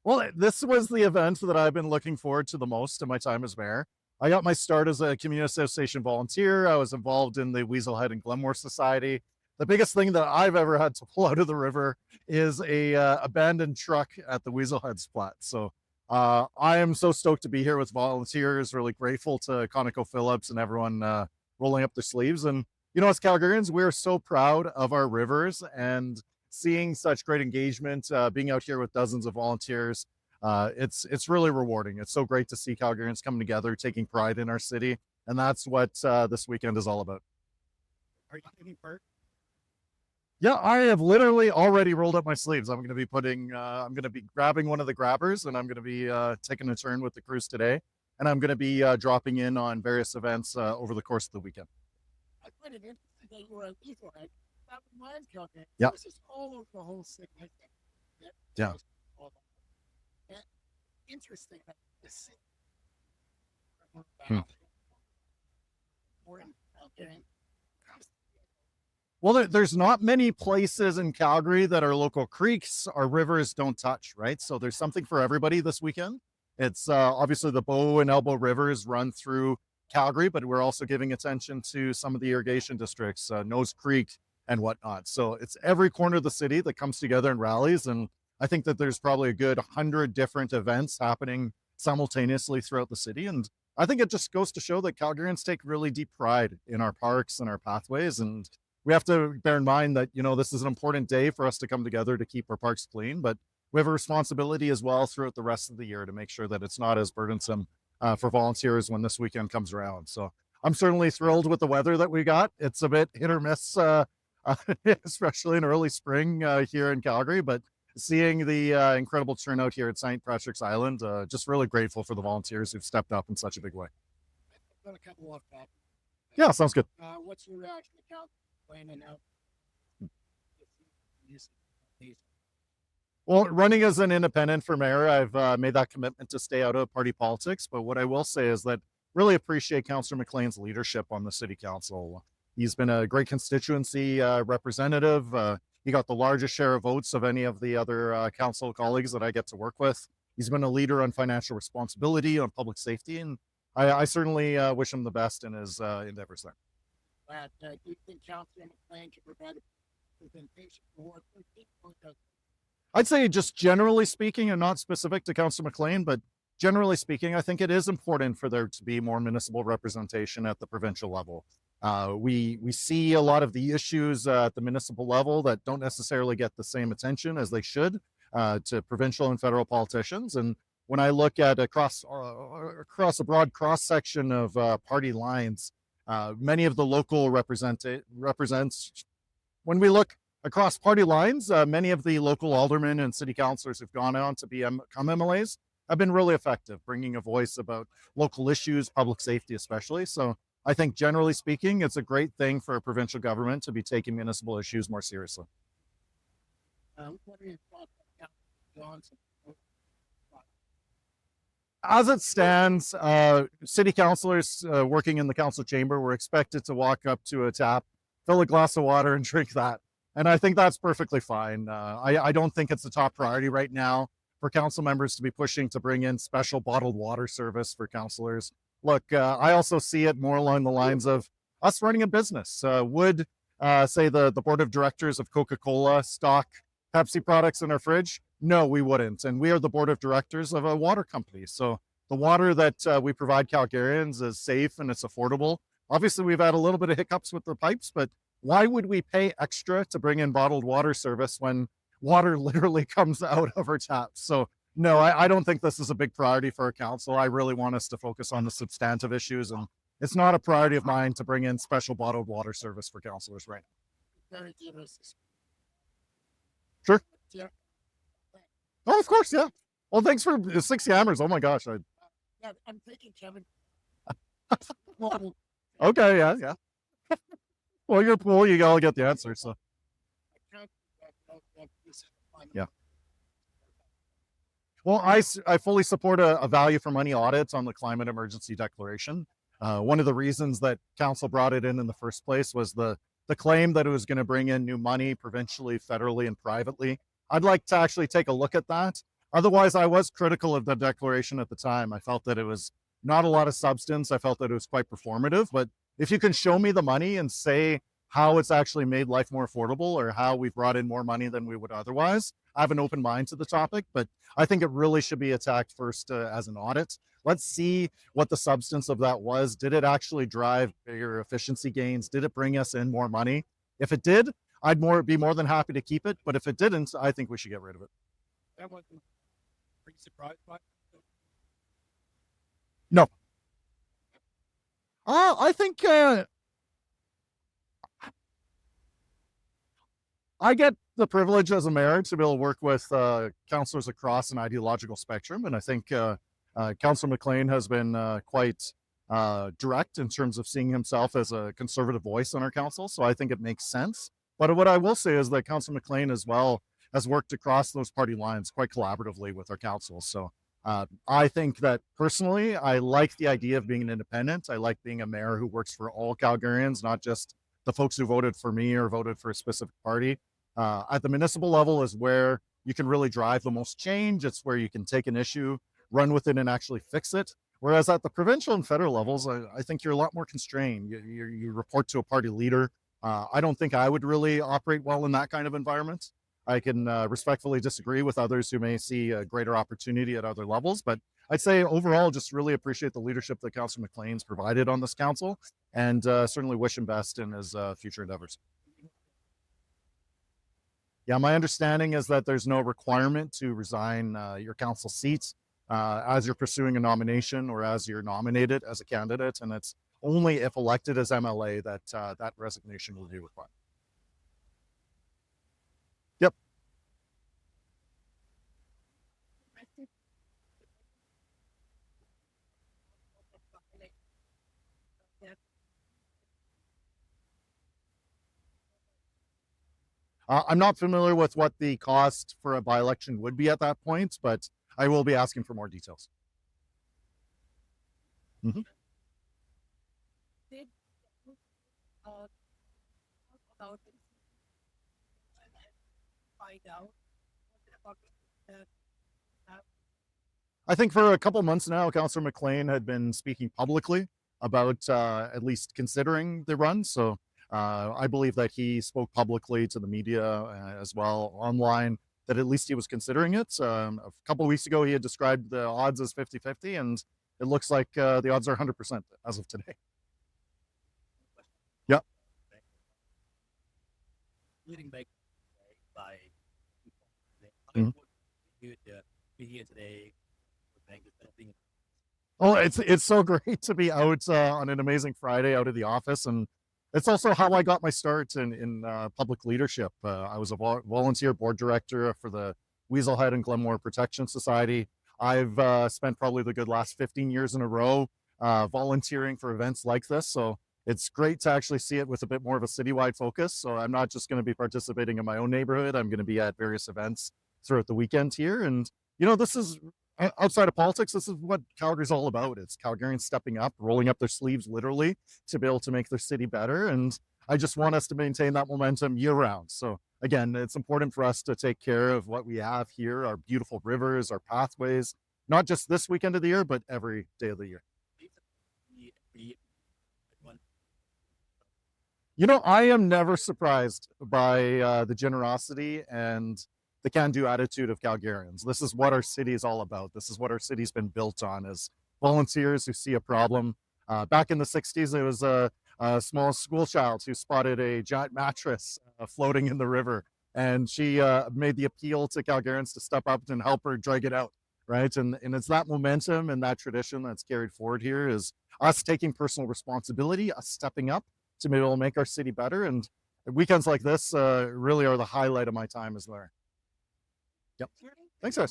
Well, this was the event that I've been looking forward to the most in my time as mayor. I got my start as a community association volunteer. I was involved in the Weaselhead and Glenmore Society. The biggest thing that I've ever had to pull out of the river is a abandoned truck at the Weaselhead Splat. So I am so stoked to be here with volunteers. Really grateful to Conoco Phillips and everyone rolling up their sleeves. And as Calgarians, we're so proud of our rivers and seeing such great engagement, being out here with dozens of volunteers. It's really rewarding. It's so great to see Calgarians coming together, taking pride in our city, and that's what this weekend is all about. Are you taking part? Yeah, I have literally already rolled up my sleeves. I'm going to be grabbing one of the grabbers, and I'm going to be taking a turn with the crews today, and I'm going to be dropping in on various events over the course of the weekend. I find it interesting that you were at Weaselhead. That reminds Calgary. Yeah. This is all over the whole city. I think. Yeah. And interesting that the city. We're in Calgary. Well, there's not many places in Calgary that our local creeks or rivers don't touch, right? So there's something for everybody this weekend. It's obviously the Bow and Elbow rivers run through Calgary, but we're also giving attention to some of the irrigation districts, Nose Creek and whatnot. So it's every corner of the city that comes together and rallies. And I think that there's probably a good 100 different events happening simultaneously throughout the city. And I think it just goes to show that Calgarians take really deep pride in our parks and our pathways. And we have to bear in mind that, this is an important day for us to come together to keep our parks clean, but we have a responsibility as well throughout the rest of the year to make sure that it's not as burdensome for volunteers when this weekend comes around. So I'm certainly thrilled with the weather that we got. It's a bit hit or miss, especially in early spring here in Calgary, but seeing the incredible turnout here at St. Patrick's Island, just really grateful for the volunteers who've stepped up in such a big way. I've got a couple off topic. Yeah, sounds good. What's your reaction to Calgary playing out? Well, running as an independent for mayor, I've made that commitment to stay out of party politics. But what I will say is that really appreciate Councillor Mclean's leadership on the city council. He's been a great constituency representative. He got the largest share of votes of any of the other council colleagues that I get to work with. He's been a leader on financial responsibility, on public safety, and I certainly wish him the best in his endeavors there. Do you think Councillor Mclean can provide a representation for people? I'd say just generally speaking, and not specific to Councillor Mclean, but generally speaking, I think it is important for there to be more municipal representation at the provincial level. We see a lot of the issues at the municipal level that don't necessarily get the same attention as they should to provincial and federal politicians. And when I look at across a broad cross section of party lines, many of the local represents. When we look across party lines, many of the local aldermen and city councilors who've gone on to become MLAs have been really effective, bringing a voice about local issues, public safety especially. So I think generally speaking, it's a great thing for a provincial government to be taking municipal issues more seriously. What are your thoughts on Johnson? As it stands, city councilors working in the council chamber were expected to walk up to a tap, fill a glass of water, and drink that. And I think that's perfectly fine. I don't think it's a top priority right now for council members to be pushing to bring in special bottled water service for councilors. Look, I also see it more along the lines of us running a business. Would, say, the board of directors of Coca-Cola stock Pepsi products in our fridge? No, we wouldn't. And we are the board of directors of a water company. So the water that we provide Calgarians is safe and it's affordable. Obviously, we've had a little bit of hiccups with the pipes, but why would we pay extra to bring in bottled water service when water literally comes out of our taps? So no, I don't think this is a big priority for our council. I really want us to focus on the substantive issues, and it's not a priority of mine to bring in special bottled water service for councilors right now. Very generous. Sure. Yeah. Oh, of course, yeah. Well, thanks for 60 hammers. Oh my gosh. Yeah, I'm thinking, Kevin. Okay, yeah. Well, you're cool. You all get the answer. So, yeah. Well, I fully support a value for money audit on the climate emergency declaration. One of the reasons that council brought it in the first place was the claim that it was going to bring in new money provincially, federally, and privately. I'd like to actually take a look at that. Otherwise, I was critical of the declaration at the time. I felt that it was not a lot of substance. I felt that it was quite performative. But if you can show me the money and say how it's actually made life more affordable or how we've brought in more money than we would otherwise, I have an open mind to the topic. But I think it really should be attacked first as an audit. Let's see what the substance of that was. Did it actually drive bigger efficiency gains? Did it bring us in more money? If it did, I'd be more than happy to keep it. But if it didn't, I think we should get rid of it. That wasn't pretty surprised by. No. I think I get the privilege as a mayor to be able to work with councillors across an ideological spectrum. And I think Councillor Mclean has been quite direct in terms of seeing himself as a conservative voice on our council. So I think it makes sense. But what I will say is that Councillor Mclean as well has worked across those party lines quite collaboratively with our council. So I think that personally, I like the idea of being an independent. I like being a mayor who works for all Calgarians, not just the folks who voted for me or voted for a specific party. At the municipal level is where you can really drive the most change. It's where you can take an issue, run with it, and actually fix it. Whereas at the provincial and federal levels, I think you're a lot more constrained. You report to a party leader. I don't think I would really operate well in that kind of environment. I can respectfully disagree with others who may see a greater opportunity at other levels, but I'd say overall, just really appreciate the leadership that Councillor Mclean's provided on this council, and certainly wish him best in his future endeavors. Yeah, my understanding is that there's no requirement to resign your council seats as you're pursuing a nomination or as you're nominated as a candidate, and it's only if elected as MLA that that resignation will be required. Yep. I'm not familiar with what the cost for a by-election would be at that point, but I will be asking for more details. Mhm. Did about find out what the I think for a couple months now, Councillor Mclean had been speaking publicly about at least considering the run. So I believe that he spoke publicly to the media as well online that at least he was considering it. A couple of weeks ago, he had described the odds as 50-50, and it looks like the odds are 100% as of today. Yeah. Leading back by Mhm. good to be here today. Thank you for being. Oh, it's so great to be out on an amazing Friday out of the office, and it's also how I got my start in public leadership. I was a volunteer board director for the Weaselhead and Glenmore Protection Society. I've spent probably the good last 15 years in a row volunteering for events like this, so it's great to actually see it with a bit more of a citywide focus. So I'm not just going to be participating in my own neighborhood. I'm going to be at various events throughout the weekend here, and this is outside of politics, this is what Calgary's all about. It's Calgarians stepping up, rolling up their sleeves literally to be able to make their city better. And I just want us to maintain that momentum year round. So again, it's important for us to take care of what we have here, our beautiful rivers, our pathways, not just this weekend of the year, but every day of the year. I am never surprised by the generosity and the can-do attitude of Calgarians. This is what our city is all about. This is what our city's been built on, is volunteers who see a problem. Back in the 60s, it was a small school child who spotted a giant mattress floating in the river, and she made the appeal to Calgarians to step up and help her drag it out, right? And it's that momentum and that tradition that's carried forward here, is us taking personal responsibility, us stepping up to be able to make our city better. And weekends like this really are the highlight of my time as mayor. Yep. Thanks, guys.